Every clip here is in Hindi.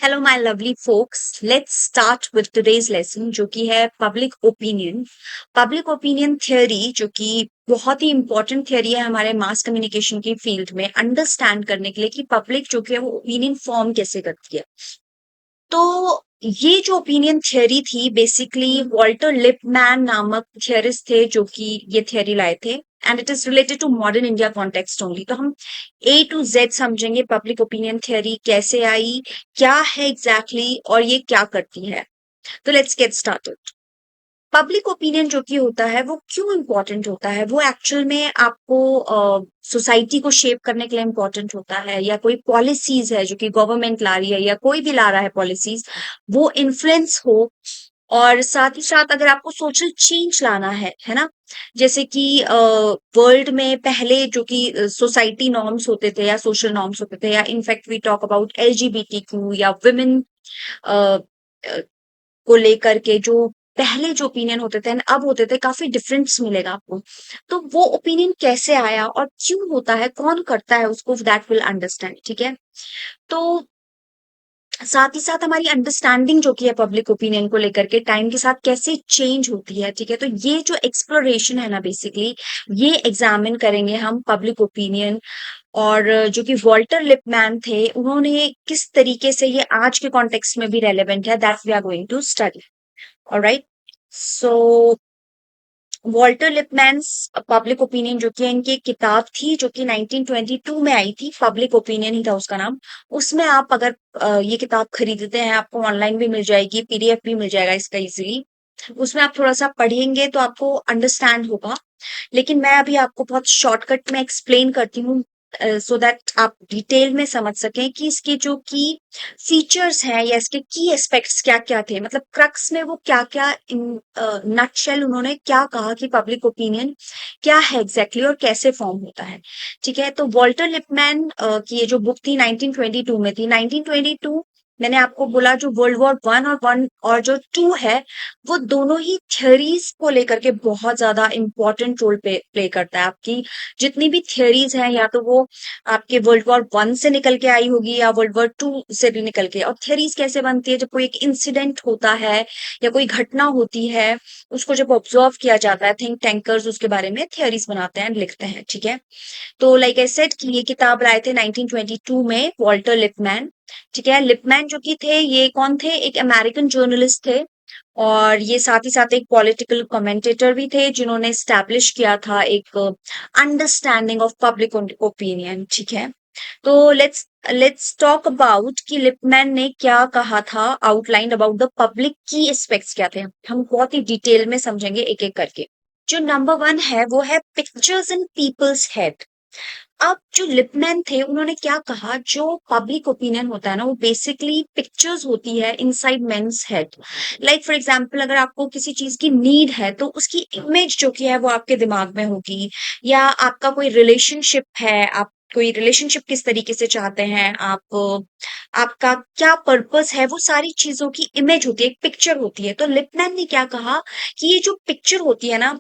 Hello my lovely folks, let's start with today's lesson जो कि है public opinion. Public opinion theory जो कि बहुत ही इंपॉर्टेंट थ्योरी है हमारे मास कम्युनिकेशन की फील्ड में अंडरस्टैंड करने के लिए कि पब्लिक जो कि है वो ओपिनियन फॉर्म कैसे करती है। तो ये जो ओपिनियन थ्योरी थी बेसिकली वॉल्टर लिपमैन नामक थियरिस्ट थे जो कि ये थ्योरी लाए थे and it is related to modern India context only. तो हम ए टू जेड समझेंगे पब्लिक ओपिनियन थ्योरी कैसे आई, क्या है एग्जैक्टली और ये क्या करती है। तो let's get started. Public opinion जो कि होता है वो क्यों इम्पोर्टेंट होता है, वो एक्चुअल में आपको सोसाइटी को शेप करने के लिए इम्पोर्टेंट होता है, या कोई पॉलिसीज है जो कि गवर्नमेंट ला रही है या कोई भी ला रहा है पॉलिसीज, वो इन्फ्लुएंस हो। और साथ ही साथ अगर आपको सोशल चेंज लाना है ना, जैसे कि वर्ल्ड में पहले जो कि सोसाइटी नॉर्म्स होते थे या सोशल नॉर्म्स होते थे, या in fact we talk about LGBTQ या वुमेन को लेकर के जो पहले जो ओपिनियन होते थे अब होते थे, काफी डिफरेंस मिलेगा आपको। तो वो ओपिनियन कैसे आया और क्यों होता है, कौन करता है उसको, दैट विल अंडरस्टैंड। ठीक है। तो साथ ही साथ हमारी अंडरस्टैंडिंग जो कि है पब्लिक ओपिनियन को लेकर के टाइम के साथ कैसे चेंज होती है। ठीक है। तो ये जो एक्सप्लोरेशन है ना, बेसिकली ये एग्जामिन करेंगे हम पब्लिक ओपिनियन। और जो कि वॉल्टर लिपमैन थे, उन्होंने किस तरीके से ये आज के कॉन्टेक्स्ट में भी रेलेवेंट है, that we are going to study. Alright. So Walter Lippmann's public opinion जो कि इनकी एक किताब थी जो कि 1922 में आई थी, पब्लिक ओपिनियन ही था उसका नाम। उसमें आप अगर ये किताब खरीदते हैं, आपको ऑनलाइन भी मिल जाएगी, पीडीएफ भी मिल जाएगा इसका इजीली। उसमें आप थोड़ा सा पढ़ेंगे तो आपको अंडरस्टैंड होगा। लेकिन मैं अभी आपको बहुत शॉर्टकट में एक्सप्लेन करती हूँ सो दैट आप डिटेल में समझ सकें कि इसके जो की फीचर्स हैं या इसके की एस्पेक्ट्स क्या क्या थे, मतलब क्रक्स में वो क्या क्या इन नटशेल उन्होंने क्या कहा कि पब्लिक ओपिनियन क्या है एग्जैक्टली और कैसे फॉर्म होता है। ठीक है। तो वॉल्टर लिपमैन की ये जो बुक थी 1922 में थी। 1922 मैंने आपको बोला जो वर्ल्ड वॉर 1 और जो 2 है, वो दोनों ही थ्योरीज को लेकर के बहुत ज्यादा इंपॉर्टेंट रोल प्ले करता है। आपकी जितनी भी थ्योरीज हैं, या तो वो आपके वर्ल्ड वॉर 1 से निकल के आई होगी या वर्ल्ड वॉर 2 से भी निकल के। और थ्योरीज कैसे बनती है, जब कोई एक इंसिडेंट होता है या कोई घटना होती है, उसको जब ऑब्जर्व किया जाता है, थिंक टैंकर्स उसके बारे में थ्योरीज बनाते हैं, लिखते हैं। ठीक है। तो लाइक आई सेड कि ये किताब लाए थे 1922 में वॉल्टर लिपमैन। ठीक है। लिपमैन जो कि थे, ये कौन थे, एक अमेरिकन जर्नलिस्ट थे। और ये साथ ही साथ एक पॉलिटिकल कमेंटेटर भी थे जिन्होंने स्टैब्लिश किया था एक अंडरस्टैंडिंग ऑफ पब्लिक ओपिनियन। ठीक है। तो लेट्स टॉक अबाउट कि लिपमैन ने क्या कहा था, आउटलाइन अबाउट द पब्लिक की एस्पेक्ट्स क्या थे। हम बहुत ही डिटेल में समझेंगे एक एक करके। जो नंबर 1 है वो है पिक्चर्स इन पीपल्स हेड। अब जो लिपमैन थे उन्होंने क्या कहा, जो पब्लिक ओपिनियन होता है ना, वो बेसिकली पिक्चर्स होती है inside men's head. Like for example, अगर आपको किसी चीज की नीड है तो उसकी इमेज जो कि है वो आपके दिमाग में होगी। या आपका कोई रिलेशनशिप है, आप कोई रिलेशनशिप किस तरीके से चाहते हैं आप, आपका क्या पर्पस है, वो सारी चीजों की इमेज होती है, एक पिक्चर होती है। तो लिपमैन ने क्या कहा कि ये जो पिक्चर होती है ना,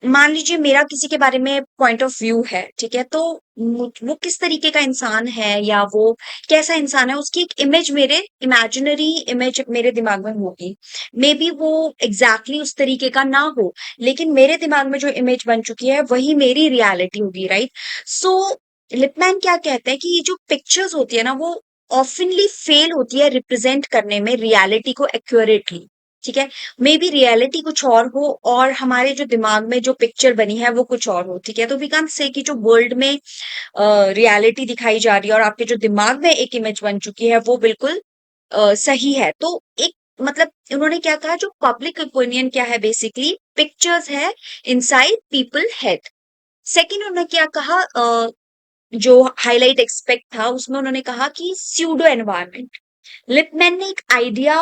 मान लीजिए मेरा किसी के बारे में पॉइंट ऑफ व्यू है। ठीक है। तो वो किस तरीके का इंसान है या वो कैसा इंसान है, उसकी एक इमेज, मेरे इमेजिनरी इमेज मेरे दिमाग में होगी। मे बी वो एग्जैक्टली exactly उस तरीके का ना हो, लेकिन मेरे दिमाग में जो इमेज बन चुकी है वही मेरी रियलिटी होगी। राइट। सो लिपमैन क्या कहते हैं कि ये जो पिक्चर्स होती है ना, वो ऑफनली फेल होती है रिप्रेजेंट करने में रियलिटी को एक्यूरेटली। ठीक है। मे बी रियलिटी कुछ और हो और हमारे जो दिमाग में जो पिक्चर बनी है वो कुछ और हो। ठीक है। तो वी कैन से कि जो वर्ल्ड में रियलिटी दिखाई जा रही है और आपके जो दिमाग में एक इमेज बन चुकी है वो बिल्कुल सही है। तो एक मतलब उन्होंने क्या कहा, जो पब्लिक ओपिनियन क्या है, बेसिकली पिक्चर्स है इनसाइड पीपल हेड। सेकेंड उन्होंने क्या कहा, जो हाईलाइट एक्सपेक्ट था उसमें उन्होंने कहा कि स्यूडो एनवायरनमेंट। लिपमैन ने एक आइडिया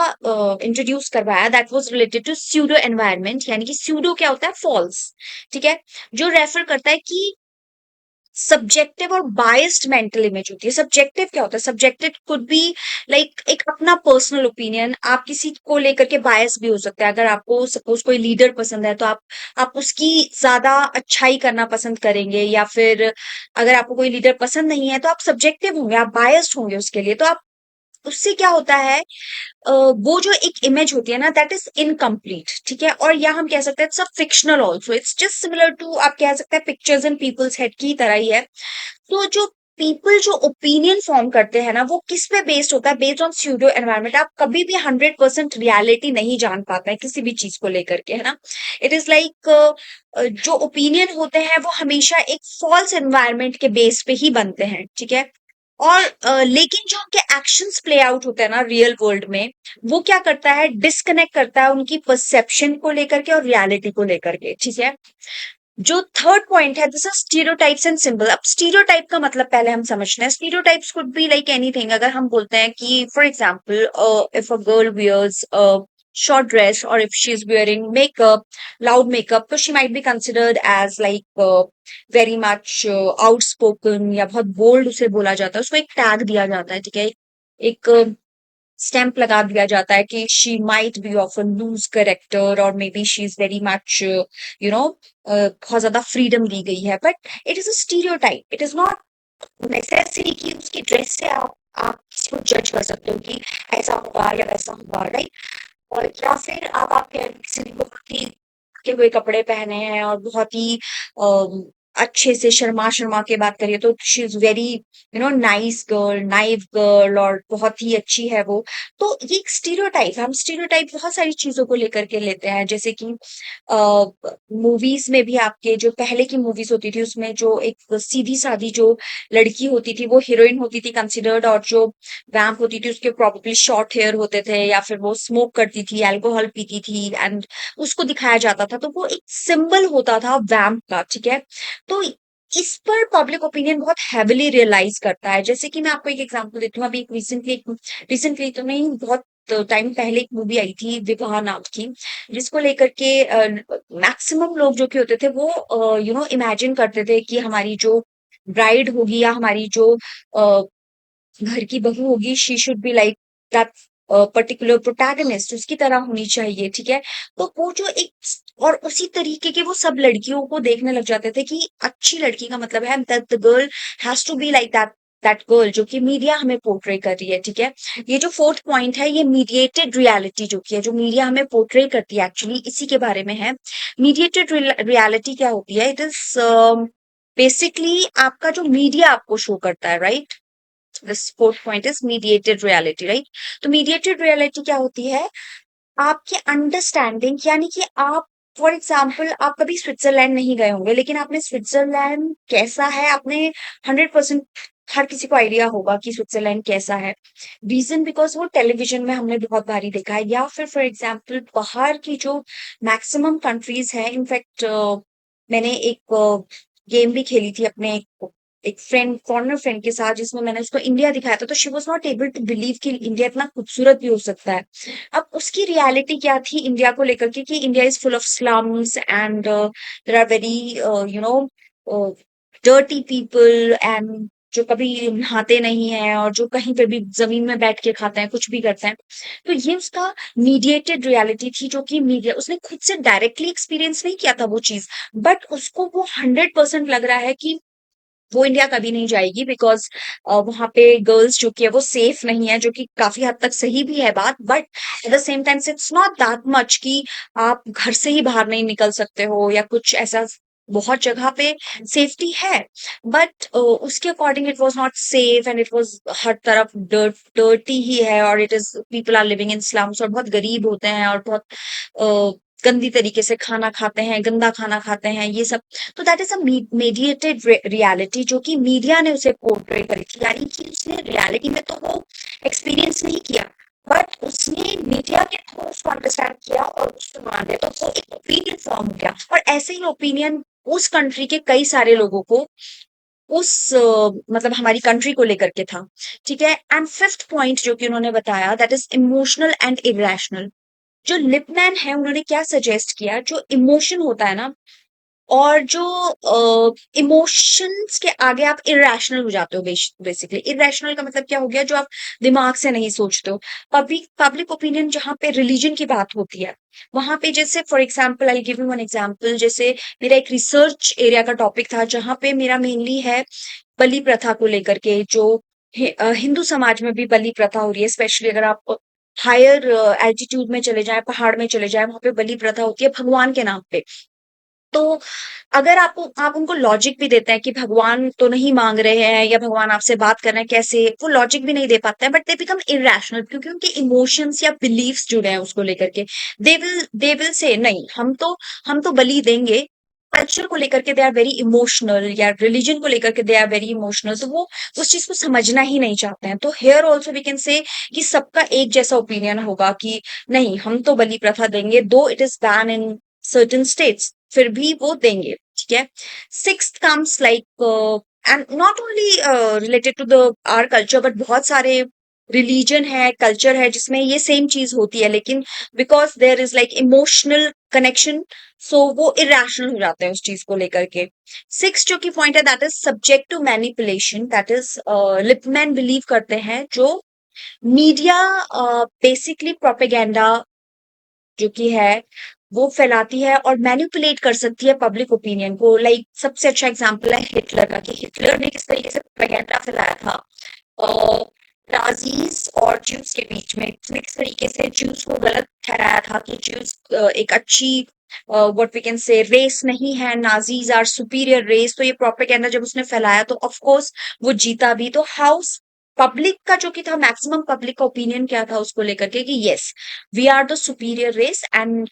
इंट्रोड्यूस करवाया that was related to pseudo environment. यानी कि स्यूडो क्या होता है, फॉल्स। ठीक है। जो रेफर करता है कि सब्जेक्टिव और बायस्ड मेंटल इमेज होती है। सब्जेक्टिव क्या होता है, सब्जेक्टिव कुड बी लाइक एक अपना पर्सनल ओपिनियन, आप किसी को लेकर के बायस भी हो सकता है। अगर आपको सपोज कोई लीडर पसंद है तो आप उसकी ज्यादा अच्छाई करना पसंद करेंगे, या फिर अगर आपको कोई लीडर पसंद नहीं है तो आप सब्जेक्टिव होंगे, आप बायस्ड होंगे उसके लिए। तो आप उससे क्या होता है, वो जो एक इमेज होती है ना, दैट इज इनकम्प्लीट, ठीक है। और या हम कह सकते हैं it's a fictional also, it's just similar to, आप कह सकते हैं पिक्चर्स इन पीपल्स हेड की तरह ही है। तो जो पीपल जो ओपिनियन फॉर्म करते हैं ना, वो किस पे बेस्ड होता है, बेस्ड ऑन स्यूडो एनवायरनमेंट। आप कभी भी 100% रियलिटी नहीं जान पाते हैं किसी भी चीज को लेकर के, है ना। इट इज लाइक जो ओपिनियन होते हैं वो हमेशा एक फॉल्स एनवायरनमेंट के बेस पे ही बनते हैं, ठीक है। और लेकिन जो उनके एक्शंस प्ले आउट होते हैं ना रियल वर्ल्ड में, वो क्या करता है, डिस्कनेक्ट करता है उनकी परसेप्शन को लेकर के और रियलिटी को लेकर के, ठीक है। जो थर्ड पॉइंट है, this is stereotypes and symbol. अब स्टीरियोटाइप का मतलब पहले हम समझते हैं। Stereotypes could be like anything. अगर हम बोलते हैं कि for example, if a girl wears a short dress or if she's wearing makeup, loud makeup, तो she might be considered as like very much outspoken, या बहुत बोल्ड उसे बोला जाता है, उसको एक टैग दिया जाता है, ठीक है। एक स्टैंप लगा दिया जाता है कि she might be of a loose character, और may be she is very much you know बहुत ज्यादा फ्रीडम दी गई है, but it is a stereotype. It is not necessary कि उसकी ड्रेस से आप किसी को जज कर सकते हो कि ऐसा होगा या वैसा होगा, राइट। और या फिर आप किसी ने बहुत ही के हुए कपड़े पहने हैं और बहुत ही अच्छे से शर्मा शर्मा के बात करिए, तो she is very nice girl, naive girl, और बहुत ही अच्छी है वो। तो ये एक स्टीरियोटाइप, हम स्टीरियोटाइप बहुत सारी चीजों को लेकर के लेते हैं, जैसे कि मूवीज में भी आपके जो पहले की मूवीज होती थी उसमें जो एक सीधी सादी जो लड़की होती थी वो हीरोइन होती थी कंसिडर्ड, और जो वैम्प होती थी उसके प्रॉब्लली शॉर्ट हेयर होते थे, या फिर वो स्मोक करती थी, अल्कोहल पीती थी, एंड उसको दिखाया जाता था, तो वो एक सिंबल होता था वैम्प का, ठीक है। तो इस पर पब्लिक ओपिनियन बहुत हैविली रियलाइज करता है। जैसे कि मैं आपको एक एग्जांपल देती हूँ, अभी रिसेंटली तो नहीं, बहुत टाइम पहले एक मूवी आई थी विवाह नाम की, जिसको लेकर के मैक्सिमम लोग जो कि होते थे वो इमेजिन करते थे कि हमारी जो ब्राइड होगी या हमारी जो घर की बहू होगी, she should be like that particular protagonist, उसकी तरह होनी चाहिए, ठीक है। तो वो जो एक और उसी तरीके के वो सब लड़कियों को देखने लग जाते थे कि अच्छी लड़की का मतलब है that the girl has to be like that that girl जो कि मीडिया हमें पोर्ट्रे कर रही है, ठीक है। ये जो फोर्थ पॉइंट है, ये मीडिएटेड रियलिटी जो कि है, जो मीडिया हमें पोर्ट्रे करती है, एक्चुअली इसी के बारे में है। मीडिएटेड रियलिटी क्या होती है, इट इज बेसिकली आपका जो मीडिया आपको शो करता है, right. This fourth point is mediated reality, right. तो मीडिएटेड रियलिटी क्या होती है, आपकी अंडरस्टैंडिंग, यानी कि आप फॉर एग्जाम्पल आप कभी स्विट्जरलैंड नहीं गए होंगे, लेकिन आपने स्विट्जरलैंड कैसा है, आपने 100% हर किसी को आइडिया होगा कि स्विट्जरलैंड कैसा है। रीजन बिकॉज वो टेलीविजन में हमने बहुत बारी देखा है, या फिर फॉर एग्जाम्पल बाहर की जो मैक्सिमम कंट्रीज है, इनफैक्ट मैंने एक गेम भी खेली थी अपने एक फ्रेंड, फॉरेनर फ्रेंड के साथ, जिसमें मैंने उसको इंडिया दिखाया था, तो she was not able to believe कि इंडिया इतना खूबसूरत भी हो सकता है। अब उसकी रियलिटी क्या थी इंडिया को लेकर के, कि India is full of slums and there are very you know dirty people, and जो कभी नहाते नहीं है, और जो कहीं पे भी जमीन में बैठ के खाते हैं, कुछ भी करते हैं। तो ये उसका मीडिएटेड रियलिटी थी, जो कि मीडिया, उसने खुद से डायरेक्टली एक्सपीरियंस नहीं किया था वो चीज, बट उसको वो 100% लग रहा है कि वो इंडिया कभी नहीं जाएगी, बिकॉज वहां पे गर्ल्स जो कि है वो सेफ नहीं है, जो कि काफी हद तक सही भी है बात, but at the same time it's not that much कि आप घर से ही बाहर नहीं निकल सकते हो या कुछ ऐसा। बहुत जगह पे सेफ्टी है, बट उसके according it was not safe, and it was हर तरफ डर्टी ही है, और it is people are living in slums, और बहुत गरीब होते हैं, और बहुत गंदी तरीके से खाना खाते हैं, गंदा खाना खाते हैं, ये सब। तो that is a mediated reality जो कि मीडिया ने उसे पोर्ट्रे करी थी, यानी कि उसने रियलिटी में तो वो एक्सपीरियंस नहीं किया, बट उसने मीडिया के थ्रू उसको अंडरस्टैंड किया और उसको मान दिया, तो वो एक ओपिनियन फॉर्म हो गया, और ऐसे ही ओपिनियन उस कंट्री के कई सारे लोगों को उस मतलब हमारी कंट्री को लेकर के था, ठीक है। एंड फिफ्थ पॉइंट जो कि उन्होंने बताया, that is emotional and irrational. जो लिपमैन है उन्होंने क्या सजेस्ट किया, जो इमोशन होता है ना, और जो इमोशंस के आगे आप इरेशनल हो जाते हो, बेसिकली इरेशनल का मतलब क्या हो गया, जो आप दिमाग से नहीं सोचते हो। पब्लिक पब्लिक ओपिनियन जहां पे रिलीजन की बात होती है, वहां पे जैसे for example I give you one example, जैसे मेरा एक रिसर्च एरिया का टॉपिक था, जहां पे मेरा मेनली है बलि प्रथा को लेकर के, जो हिंदू समाज में भी बलि प्रथा हो रही है, स्पेशली अगर आप हायर एल्टीट्यूड में चले जाएँ, पहाड़ में चले जाएँ, वहाँ पे बलि प्रथा होती है भगवान के नाम पे। तो अगर आप उनको लॉजिक भी देते हैं कि भगवान तो नहीं मांग रहे हैं या भगवान आपसे बात कर रहे हैं, कैसे? वो लॉजिक भी नहीं दे पाते हैं, बट दे बिकम इर्रेशनल क्योंकि उनके इमोशंस या बिलीफ्स जुड़े हैं उसको लेकर के। दे विल से नहीं, हम तो बलि देंगे। कल्चर को लेकर के दे आर वेरी इमोशनल, या रिलीजन को लेकर के दे आर वेरी इमोशनल, तो वो उस चीज को समझना ही नहीं चाहते हैं। तो here also we can say कि सबका एक जैसा ओपिनियन होगा कि नहीं, हम तो बलि प्रथा देंगे, though it is ban in certain states, फिर भी वो देंगे, ठीक है? Sixth comes like and not only related to the our culture, but बहुत सारे रिलीजन है, कल्चर है जिसमें ये सेम चीज होती है, लेकिन because there is like emotional connection, so वो इरेशनल हो जाते हैं उस चीज को लेकर के। सिक्स जो की पॉइंट है that is subject to manipulation, that is Lippmann believe करते हैं जो मीडिया बेसिकली प्रोपेगेंडा जो कि है वो फैलाती है और मैनिपुलेट कर सकती है पब्लिक ओपिनियन को। लाइक सबसे अच्छा एग्जांपल है हिटलर का, कि हिटलर ने किस तरीके से प्रोपेगेंडा फैलाया था नाजीज और ज्यूस के बीच में। उसने किस तरीके से ज्यूस को गलत ठहराया था कि ज्यूस एक अच्छी what we can say race नहीं है, नाजीज आर सुपीरियर रेस। तो ये प्रोपेगेंडा जब उसने फैलाया तो ऑफ कोर्स वो जीता भी। तो हाउस पब्लिक का जो कि था, मैक्सिमम पब्लिक का ओपिनियन क्या था उसको लेकर के कि yes, we are the superior race and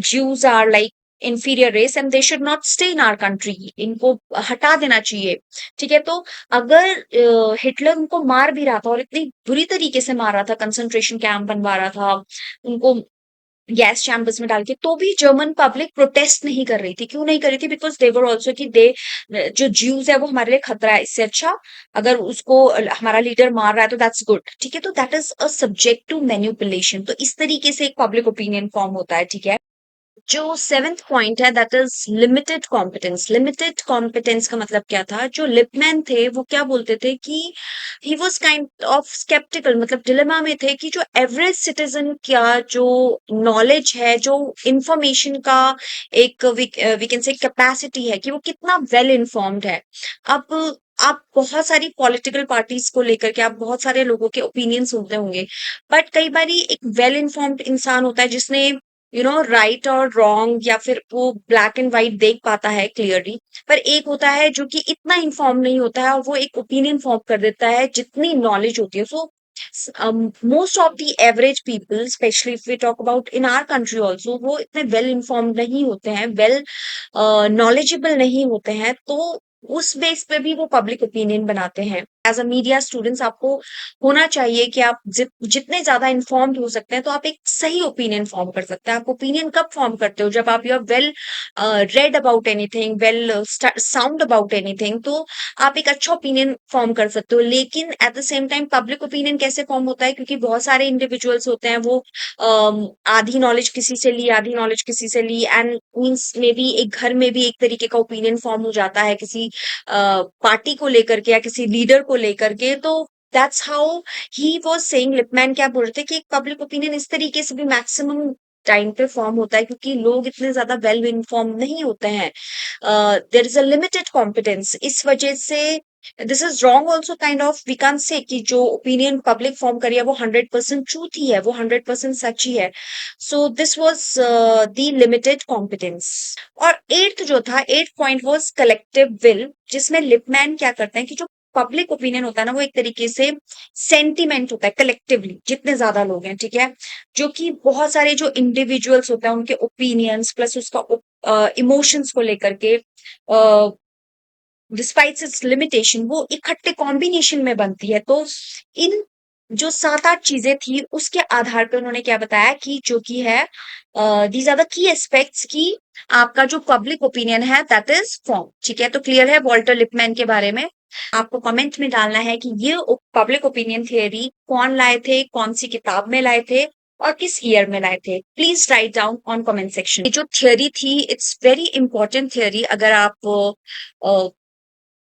Jews are like inferior race and they should not stay in our country, इनको हटा देना चाहिए, ठीक है? तो अगर हिटलर उनको मार भी रहा था और इतनी बुरी तरीके से मार रहा था, कंसंट्रेशन कैंप बनवा रहा था उनको गैस चैम्बर्स में डाल के, तो भी जर्मन पब्लिक प्रोटेस्ट नहीं कर रही थी। क्यों नहीं कर रही थी? बिकॉज दे वर ऑल्सो कि दे जो ज्यूज है वो हमारे लिए खतरा है, इससे अच्छा अगर उसको हमारा लीडर मार रहा है तो दैट्स गुड, ठीक है? तो that is a subject to manipulation. तो इस तरीके से एक पब्लिक ओपिनियन फॉर्म होता है, ठीक है? जो सेवेंथ पॉइंट है that is limited competence. Limited competence का मतलब क्या था? जो लिपमैन थे वो क्या बोलते थे कि he was kind of sceptical, मतलब डिलेमा में थे कि जो एवरेज सिटीजन का जो नॉलेज है, जो इंफॉर्मेशन का एक वी कैन से कैपेसिटी है कि वो कितना वेल इन्फॉर्म्ड है। अब आप बहुत सारी पॉलिटिकल पार्टीज को लेकर के आप बहुत सारे लोगों के ओपिनियन सुनते होंगे, बट कई बारी एक वेल इन्फॉर्म्ड इंसान होता है जिसने राइट और रॉन्ग या फिर वो ब्लैक एंड व्हाइट देख पाता है क्लियरली। पर एक होता है जो कि इतना इन्फॉर्म नहीं होता है और वो एक ओपिनियन फॉर्म कर देता है जितनी नॉलेज होती है। So most of the average people, specially if we talk about in our country also, वो इतने वेल इन्फॉर्म्ड नहीं होते हैं, वेल नॉलेजेबल नहीं होते हैं। तो उस बेस पे भी वो पब्लिक ओपिनियन बनाते हैं। एज अ मीडिया स्टूडेंट्स आपको होना चाहिए कि आप जितने ज्यादा इन्फॉर्म्ड हो सकते हैं तो आप एक सही ओपिनियन फॉर्म कर सकते हैं। आप ओपिनियन कब फॉर्म करते हो? जब आप you are well read about anything, well sound about anything, तो आप एक अच्छा ओपिनियन फॉर्म कर सकते हो। लेकिन at the same time public opinion कैसे फॉर्म होता है? क्योंकि बहुत सारे इंडिविजुअल्स होते हैं, वो आधी नॉलेज किसी से ली, आधी नॉलेज किसी से ली, एंड मीन्स मे बी एक घर में भी एक तरीके का ओपिनियन फॉर्म हो जाता है किसी पार्टी को लेकर के या किसी लीडर को लेकर के। तो that's how he was saying, Lipman क्या बोल रहे थे कि एक पब्लिक ओपिनियन इस तरीके से भी मैक्सिमम टाइम पे फॉर्म होता है क्योंकि लोग इतने ज्यादा वेल इन्फॉर्म नहीं होते हैं। There is a limited competence. इस वजह से this is wrong also kind of, we can say कि जो ओपिनियन पब्लिक फॉर्म करी है वो 100% ट्रूथ ही है, वो 100% सच ही है। So this was the limited competence. और एट्थ जो था, eighth point was collective will, जिसमें लिपमैन क्या करते हैं कि जो पब्लिक ओपिनियन होता है ना, वो एक तरीके से सेंटिमेंट होता है कलेक्टिवली, जितने ज्यादा लोग हैं, ठीक है? जो कि बहुत सारे जो इंडिविजुअल्स होते हैं उनके ओपिनियंस प्लस उसका इमोशंस को लेकर के डिस्पाइट इट्स लिमिटेशन, वो इकट्ठे कॉम्बिनेशन में बनती है। तो इन जो सात आठ चीजें थी उसके आधार पर उन्होंने क्या बताया कि जो कि है these are the key aspects की आपका जो पब्लिक ओपिनियन है दैट इज फॉर्म, ठीक है? तो क्लियर है वॉल्टर लिपमैन के बारे में? आपको कमेंट में डालना है कि ये पब्लिक ओपिनियन थियरी कौन लाए थे, कौन सी किताब में लाए थे और किस ईयर में लाए थे। Please write down on comment section. ये जो थियरी थी इट्स वेरी इंपॉर्टेंट थियरी। अगर आप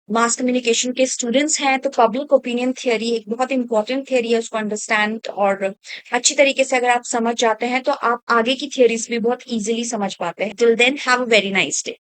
मास कम्युनिकेशन के स्टूडेंट्स हैं तो पब्लिक ओपिनियन थियरी एक बहुत इंपॉर्टेंट थियरी है, उसको अंडरस्टैंड और अच्छी तरीके से अगर आप समझ जाते हैं तो आप आगे की थियरीज भी बहुत इजीली समझ पाते हैं। Till then have a very nice day.